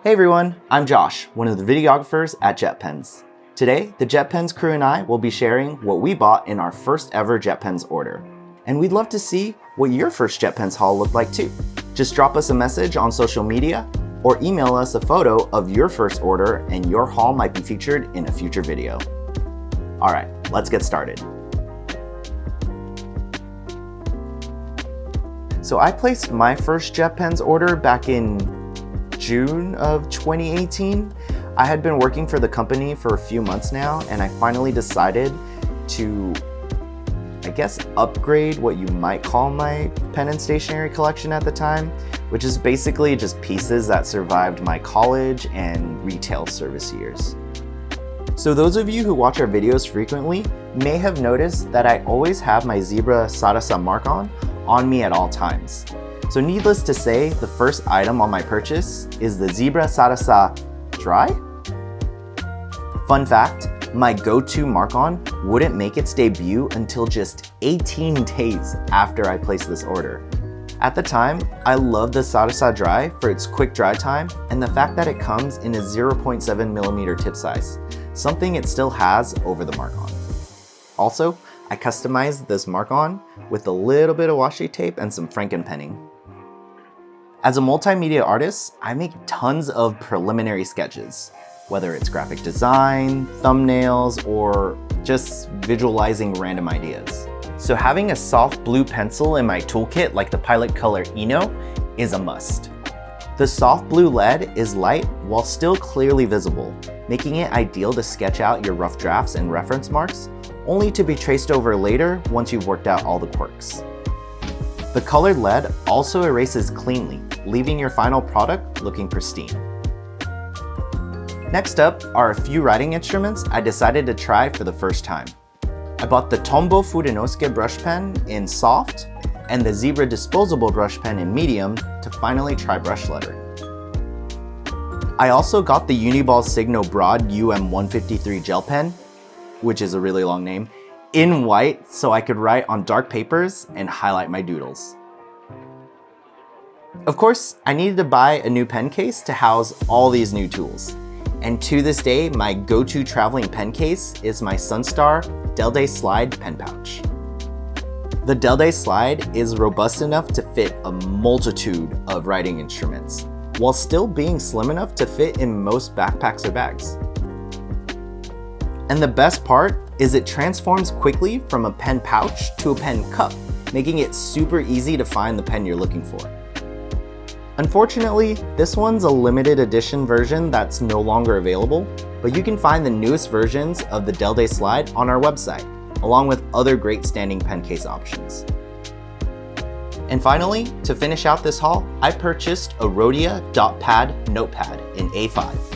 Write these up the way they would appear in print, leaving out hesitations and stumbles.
Hey everyone, I'm Josh, one of the videographers at JetPens. Today, the JetPens crew and I will be sharing what we bought in our first ever JetPens order. And we'd love to see what your first JetPens haul looked like too. Just drop us a message on social media or email us a photo of your first order and your haul might be featured in a future video. All right, let's get started. So I placed my first JetPens order back in June of 2018. I had been working for the company for a few months now, and I finally decided to, upgrade what you might call my pen and stationery collection at the time, which is basically just pieces that survived my college and retail service years. So those of you who watch our videos frequently may have noticed that I always have my Zebra Sarasa mark-on me at all times. So needless to say, the first item on my purchase is the Zebra Sarasa Dry? Fun fact, my go-to mark-on wouldn't make its debut until just 18 days after I placed this order. At the time, I loved the Sarasa Dry for its quick dry time and the fact that it comes in a 0.7mm tip size, something it still has over the mark-on. Also, I customized this mark-on with a little bit of washi tape and some frankenpenning. As a multimedia artist, I make tons of preliminary sketches, whether it's graphic design, thumbnails, or just visualizing random ideas. So having a soft blue pencil in my toolkit like the Pilot Color Eno is a must. The soft blue lead is light while still clearly visible, making it ideal to sketch out your rough drafts and reference marks, only to be traced over later once you've worked out all the quirks. The colored lead also erases cleanly, leaving your final product looking pristine. Next up are a few writing instruments I decided to try for the first time. I bought the Tombow Fudenosuke brush pen in soft and the Zebra disposable brush pen in medium to finally try brush letter. I also got the Uniball Signo Broad UM153 gel pen, which is a really long name, in white so I could write on dark papers and highlight my doodles. Of course, I needed to buy a new pen case to house all these new tools. And to this day, my go-to traveling pen case is my Sunstar Del-Day Slide pen pouch. The Del-Day Slide is robust enough to fit a multitude of writing instruments, while still being slim enough to fit in most backpacks or bags. And the best part is it transforms quickly from a pen pouch to a pen cup, making it super easy to find the pen you're looking for. Unfortunately, this one's a limited edition version that's no longer available, but you can find the newest versions of the Del-Day Slide on our website, along with other great standing pen case options. And finally, to finish out this haul, I purchased a Rhodia dot pad notepad in A5.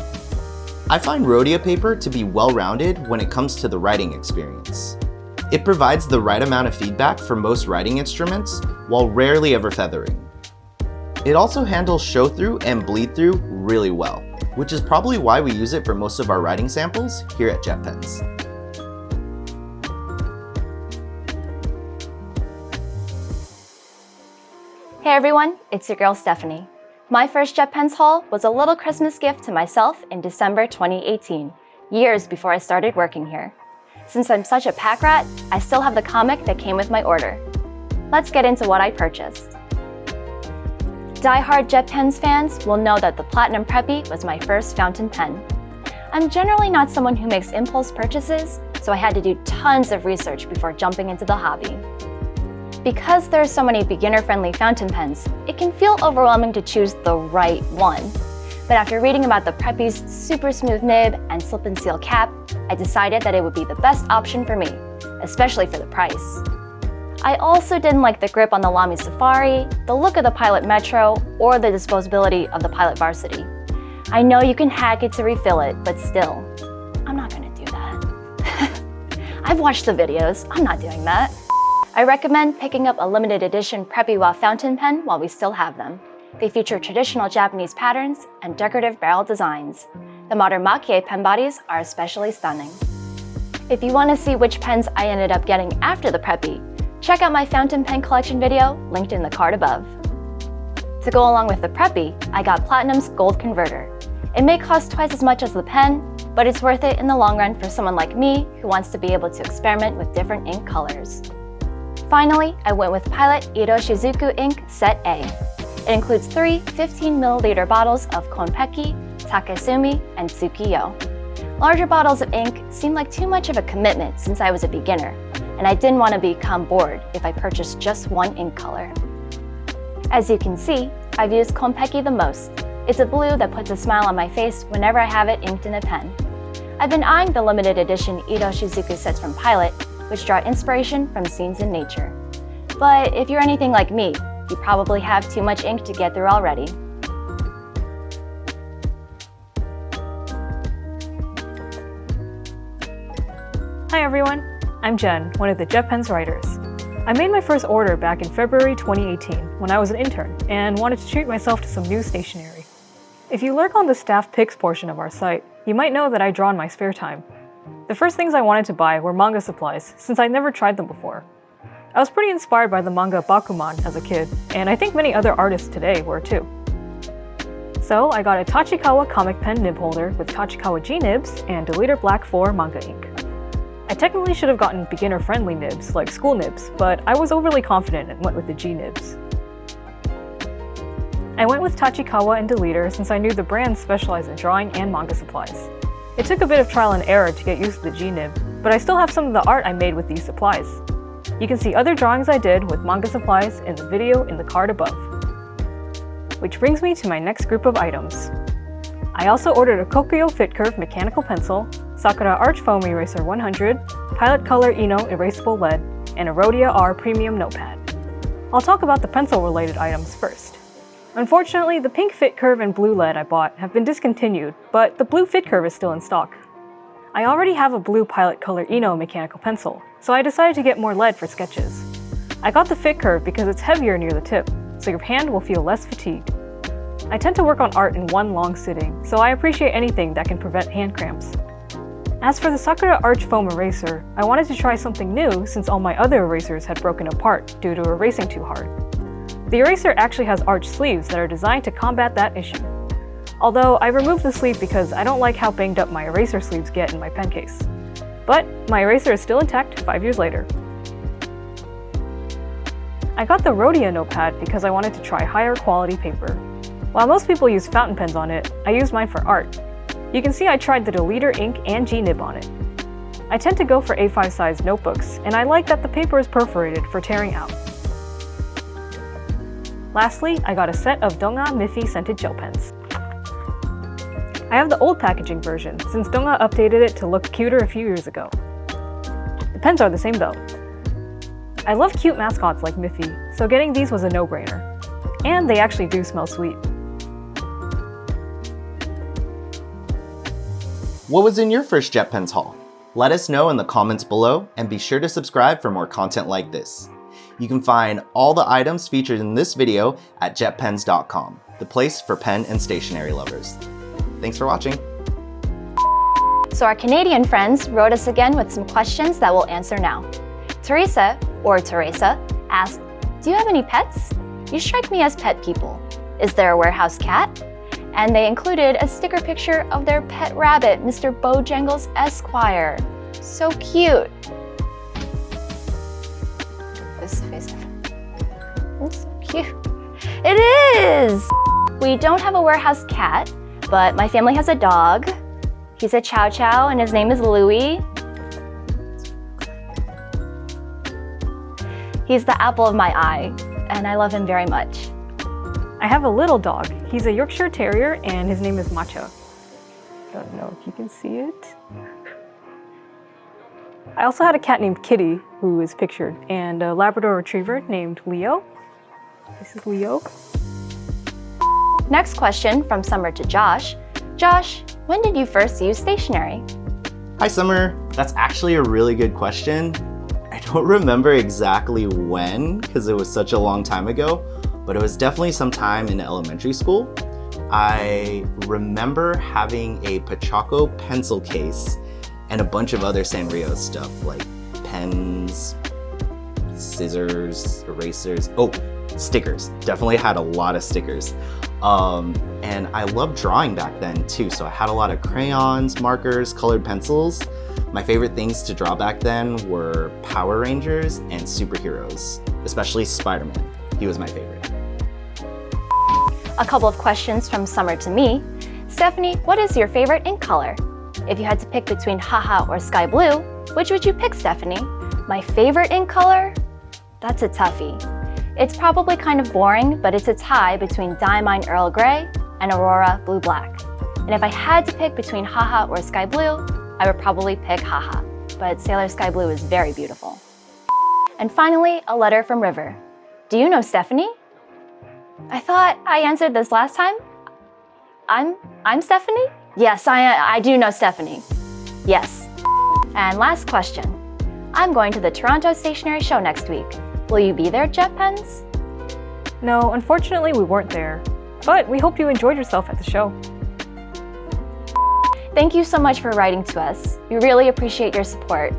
I find Rhodia paper to be well-rounded when it comes to the writing experience. It provides the right amount of feedback for most writing instruments, while rarely ever feathering. It also handles show-through and bleed-through really well, which is probably why we use it for most of our writing samples here at JetPens. Hey everyone, it's your girl Stephanie. My first JetPens haul was a little Christmas gift to myself in December 2018, years before I started working here. Since I'm such a pack rat, I still have the comic that came with my order. Let's get into what I purchased. Die-hard JetPens fans will know that the Platinum Preppy was my first fountain pen. I'm generally not someone who makes impulse purchases, so I had to do tons of research before jumping into the hobby. Because there are so many beginner-friendly fountain pens, it can feel overwhelming to choose the right one. But after reading about the Preppy's super smooth nib and slip and seal cap, I decided that it would be the best option for me, especially for the price. I also didn't like the grip on the Lamy Safari, the look of the Pilot Metro, or the disposability of the Pilot Varsity. I know you can hack it to refill it, but still, I'm not gonna do that. I've watched the videos, I'm not doing that. I recommend picking up a limited edition Preppy fountain pen while we still have them. They feature traditional Japanese patterns and decorative barrel designs. The modern Makie pen bodies are especially stunning. If you want to see which pens I ended up getting after the Preppy, check out my fountain pen collection video linked in the card above. To go along with the Preppy, I got Platinum's Gold Converter. It may cost twice as much as the pen, but it's worth it in the long run for someone like me who wants to be able to experiment with different ink colors. Finally, I went with Pilot Ito Shizuku Ink Set A. It includes 3 15ml bottles of Konpeki, Takesumi, and Tsukiyo. Larger bottles of ink seemed like too much of a commitment since I was a beginner, and I didn't want to become bored if I purchased just one ink color. As you can see, I've used Konpeki the most. It's a blue that puts a smile on my face whenever I have it inked in a pen. I've been eyeing the limited edition Ito Shizuku sets from Pilot, which draw inspiration from scenes in nature. But if you're anything like me, you probably have too much ink to get through already. Hi everyone, I'm Jen, one of the JetPens writers. I made my first order back in February 2018 when I was an intern and wanted to treat myself to some new stationery. If you lurk on the staff picks portion of our site, you might know that I draw in my spare time. The first things I wanted to buy were manga supplies, since I'd never tried them before. I was pretty inspired by the manga Bakuman as a kid, and I think many other artists today were too. So I got a Tachikawa comic pen nib holder with Tachikawa G nibs and Deleter Black 4 manga ink. I technically should have gotten beginner-friendly nibs, like school nibs, but I was overly confident and went with the G nibs. I went with Tachikawa and Deleter since I knew the brands specialized in drawing and manga supplies. It took a bit of trial and error to get used to the G nib, but I still have some of the art I made with these supplies. You can see other drawings I did with manga supplies in the video in the card above. Which brings me to my next group of items. I also ordered a Kokyo Fit Curve mechanical pencil, Sakura Arch Foam Eraser 100, Pilot Color Eno Erasable Lead, and a Rhodia R Premium Notepad. I'll talk about the pencil-related items first. Unfortunately, the pink Fit Curve and blue lead I bought have been discontinued, but the blue Fit Curve is still in stock. I already have a blue Pilot Color Eno mechanical pencil, so I decided to get more lead for sketches. I got the Fit Curve because it's heavier near the tip, so your hand will feel less fatigued. I tend to work on art in one long sitting, so I appreciate anything that can prevent hand cramps. As for the Sakura Arch Foam Eraser, I wanted to try something new since all my other erasers had broken apart due to erasing too hard. The eraser actually has arch sleeves that are designed to combat that issue. Although I removed the sleeve because I don't like how banged up my eraser sleeves get in my pen case. But my eraser is still intact 5 years later. I got the Rhodia notepad because I wanted to try higher quality paper. While most people use fountain pens on it, I used mine for art. You can see I tried the Deleter ink and G-nib on it. I tend to go for A5 size notebooks, and I like that the paper is perforated for tearing out. Lastly, I got a set of Donga Miffy scented gel pens. I have the old packaging version, since Donga updated it to look cuter a few years ago. The pens are the same though. I love cute mascots like Miffy, so getting these was a no-brainer. And they actually do smell sweet. What was in your first JetPens haul? Let us know in the comments below, and be sure to subscribe for more content like this. You can find all the items featured in this video at jetpens.com, the place for pen and stationery lovers. Thanks for watching. So our Canadian friends wrote us again with some questions that we'll answer now. Teresa, or Teresa, asked, "Do you have any pets? You strike me as pet people. Is there a warehouse cat?" And they included a sticker picture of their pet rabbit, Mr. Bojangles Esquire. So cute. This face. It's so cute. It is! We don't have a warehouse cat, but my family has a dog. He's a Chow Chow and his name is Louie. He's the apple of my eye, and I love him very much. I have a little dog. He's a Yorkshire Terrier and his name is Matcha. Don't know if you can see it. I also had a cat named Kitty, who is pictured, and a Labrador Retriever named Leo. This is Leo. Next question from Summer to Josh. Josh, when did you first use stationery? Hi Summer, that's actually a really good question. I don't remember exactly when, because it was such a long time ago, but it was definitely sometime in elementary school. I remember having a Pachaco pencil case and a bunch of other Sanrio stuff like pens, scissors, erasers. Oh, Stickers. Definitely had a lot of stickers. And I loved drawing back then too, so I had a lot of crayons, markers, colored pencils. My favorite things to draw back then were Power Rangers and superheroes, especially Spider-Man. He was my favorite. A couple of questions from Summer to me. Stephanie, what is your favorite ink color? If you had to pick between haha or sky blue, which would you pick, Stephanie? My favorite ink color? That's a toughie. It's probably kind of boring, but it's a tie between Diamine Earl Grey and Aurora Blue Black. And if I had to pick between haha or sky blue, I would probably pick haha, but Sailor Sky Blue is very beautiful. And finally, a letter from River. Do you know Stephanie? I thought I answered this last time. I'm Stephanie? Yes, I do know Stephanie. Yes. And last question. I'm going to the Toronto Stationery Show next week. Will you be there, JetPens? No, unfortunately we weren't there, but we hope you enjoyed yourself at the show. Thank you so much for writing to us. We really appreciate your support.